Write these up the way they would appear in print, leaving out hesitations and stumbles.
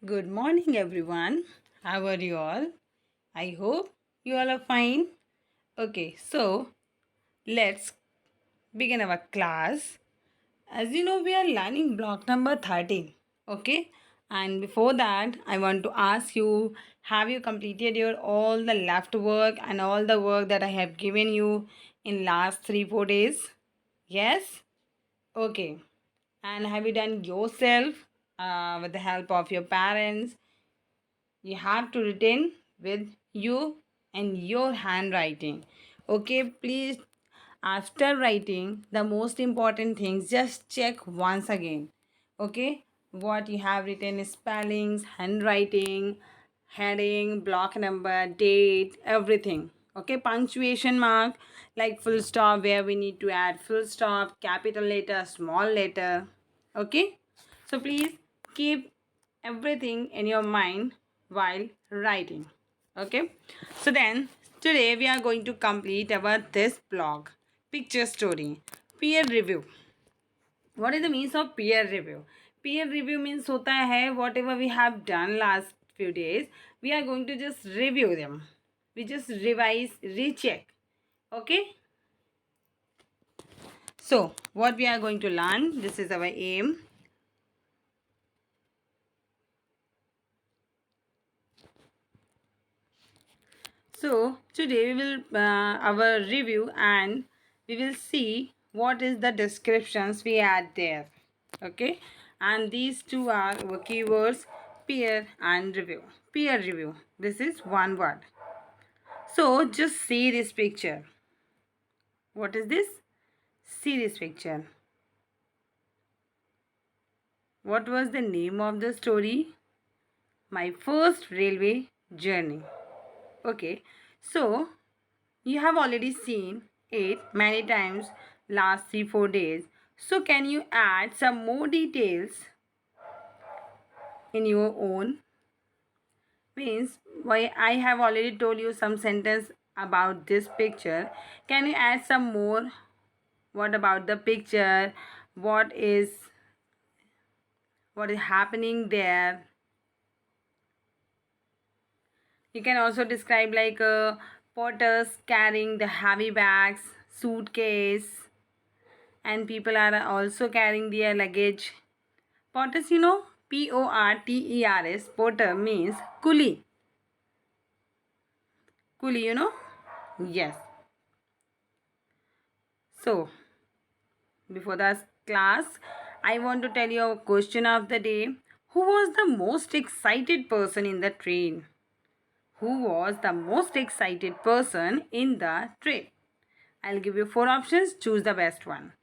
Good morning, everyone. How are you all? I hope you all are fine. Okay, so let's begin our class. As you know, we are learning block number 13. Okay, and before that, I want to ask you, have you completed your all the left work and all the work that I have given you in last 3-4 days? Yes? Okay. And have you done yourself with the help of your parents? You have to written with you and your handwriting. Okay, please, after writing the most important things, just check once again. Okay, what you have written is spellings, handwriting, heading, block number, date, everything. Okay, punctuation mark like full stop, where we need to add full stop, capital letter, small letter. Okay, so please keep everything in your mind while writing. Okay, so then today we are going to complete our this blog picture story peer review. What is the means of peer review? Peer review means hota hai whatever we have done last few days, we are going to just review them. We just revise, recheck. Okay, so what we are going to learn, this is our aim. So today we will our review, and we will see what is the descriptions we add there. Okay, and these two are our keywords, peer and review. Peer review, this is one word. So just see this picture. What is this? See this picture. What was the name of the story? My first railway journey. Okay, so you have already seen it many times last 3-4 days. So can you add some more details in your own? Means why I have already told you some sentence about this picture. Can you add some more? What about the picture? What is happening there? You can also describe like porters carrying the heavy bags, suitcase, and people are also carrying their luggage. Porters, you know, Porters, porter means coolie. Coolie, you know? Yes. So, before the class, I want to tell you a question of the day. Who was the most excited person in the train? Who was the most excited person in the train? I'll give you 4 options. Choose the best one.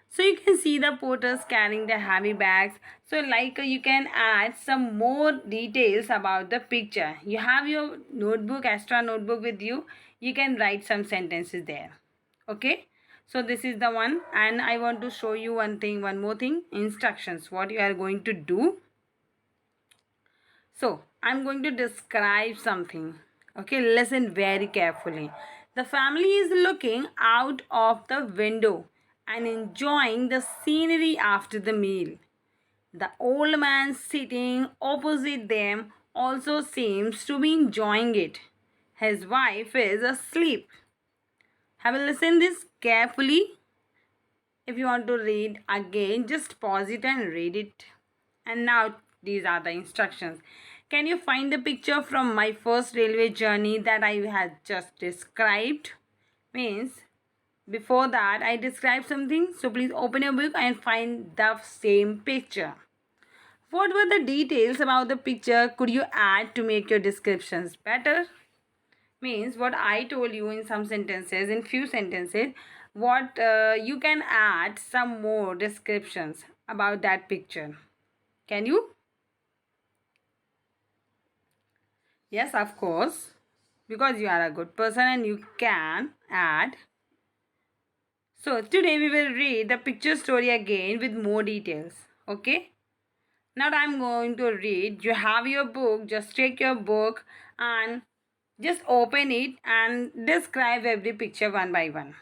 So you can see the porters carrying the heavy bags. So like you can add some more details about the picture. You have your notebook, extra notebook with you. You can write some sentences there. Okay. So this is the one, and I want to show you one more thing, instructions, what you are going to do. So I'm going to describe something. Okay, listen very carefully. The family is looking out of the window and enjoying the scenery after the meal. The old man sitting opposite them also seems to be enjoying it. His wife is asleep. Have a listen this carefully. If you want to read again, just pause it and read it. And now these are the instructions. Can you find the picture from my first railway journey that I had just described? Means before that I described something. So please open your book and find the same picture. What were the details about the picture could you add to make your descriptions better? Means what I told you in some sentences, in few sentences, what you can add some more descriptions about that picture. Can you? Yes, of course, because you are a good person and you can add. So today we will read the picture story again with more details. Okay, now I'm going to read. You have your book, just take your book and just open it and describe every picture one by one.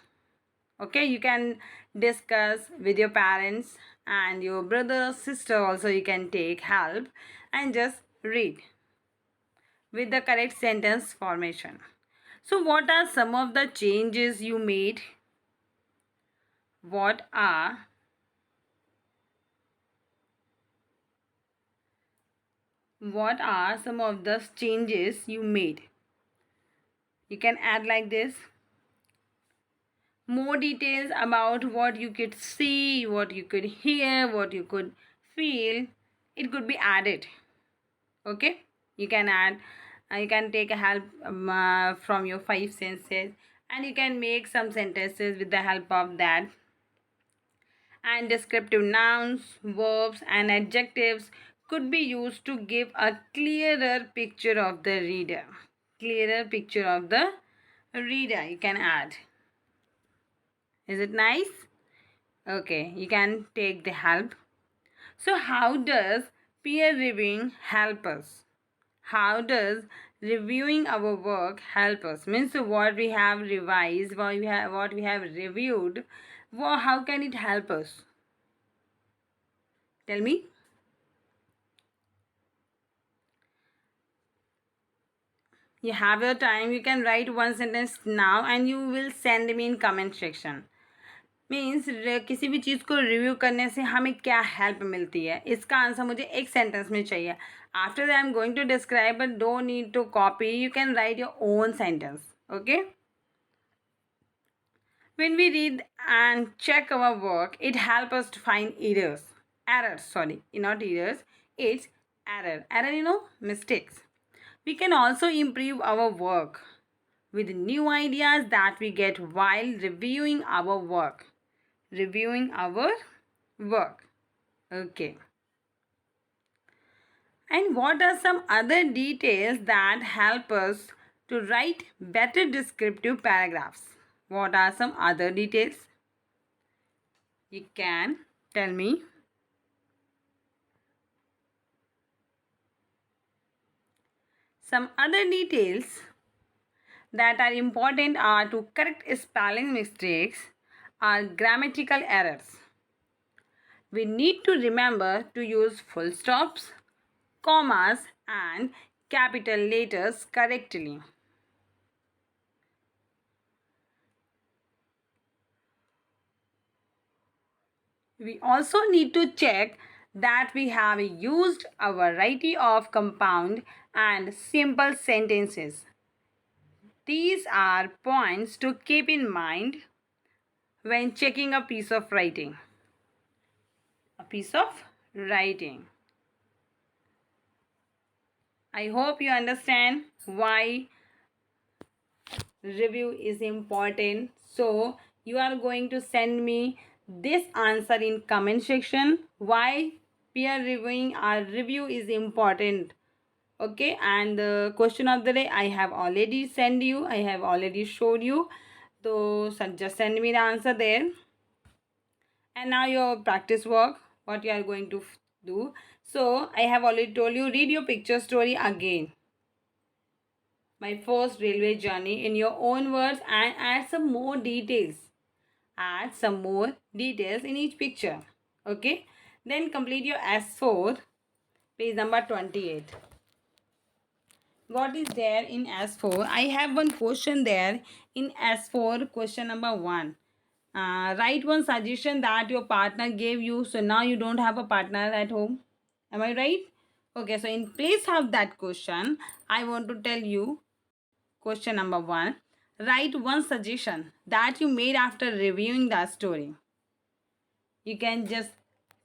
Okay, you can discuss with your parents and your brother or sister also, you can take help and just Read with the correct sentence formation. So, what are some of the changes you made? What are some of the changes you made? You can add like this. More details about what you could see, what you could hear, what you could feel. It could be added. Okay, you can add. You can take a help from your five senses, and you can make some sentences with the help of that. And descriptive nouns, verbs, and adjectives could be used to give a clearer picture of the reader. Clearer picture of the reader you can add. Is it nice? Okay, you can take the help. So, how does peer reviewing help us? How does reviewing our work help us? Means what we have revised, what we have reviewed, how can it help us? Tell me. You have your time, you can write one sentence now and you will send me in comment section. Means किसी भी चीज़ को review करने से हमें क्या help मिलती है, इसका आंसर मुझे एक सेंटेंस में चाहिए. After that I am going to describe, but don't need to copy, you can write your own sentence. Okay. When we read and check our work, it helps us to find errors, sorry, not errors, it's error, mistakes. We can also improve our work with new ideas that we get while reviewing our work. Okay. And what are some other details that help us to write better descriptive paragraphs? What are some other details? You can tell me. Some other details that are important are to correct spelling mistakes or grammatical errors. We need to remember to use full stops, commas, and capital letters correctly. We also need to check that we have used a variety of compound and simple sentences. These are points to keep in mind when checking a piece of writing. I hope you understand why review is important. So you are going to send me this answer in comment section, why peer reviewing or review is important. Okay, and the question of the day I have already sent you, I have already showed you, so just send me the answer there. And now your practice work, what you are going to do. So I have already told you, read your picture story again, my first railway journey, in your own words, and add some more details. Add some more details in each picture. Okay, then complete your S4, page number 28. What is there in S4? I have one question there in S4, question number 1. Write one suggestion that your partner gave you, so now you don't have a partner at home. Am I right? Okay, so in place of that question, I want to tell you question number 1. Write one suggestion that you made after reviewing the story. You can just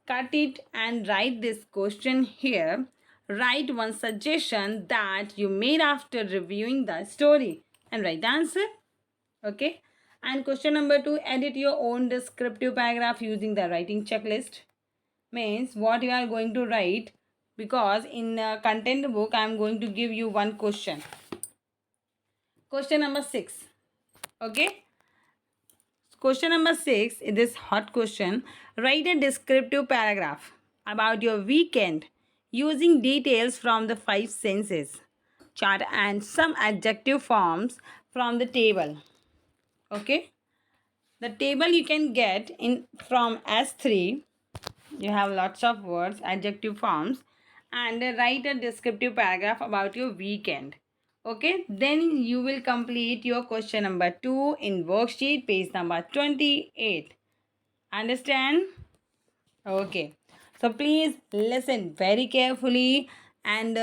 cut it and write this question here. Write one suggestion that you made after reviewing the story and write the answer. Okay. And question number 2, edit your own descriptive paragraph using the writing checklist. Means what you are going to write, because in the content book I am going to give you one question. Question number 6. Okay. Question number 6 is this hot question. Write a descriptive paragraph about your weekend using details from the 5 senses chart and some adjective forms from the table. Okay. The table you can get in from S3. You have lots of words, adjective forms, and write a descriptive paragraph about your weekend. Okay, then you will complete your question number 2 in worksheet page number 28. Understand? Okay, so please listen very carefully and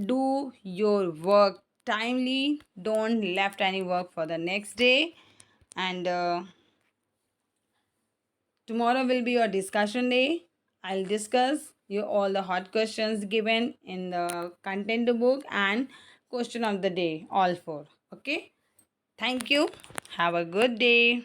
do your work timely. Don't left any work for the next day. And tomorrow will be your discussion day. I'll discuss you all the hot questions given in the content book and question of the day, all four. Okay. Thank you. Have a good day.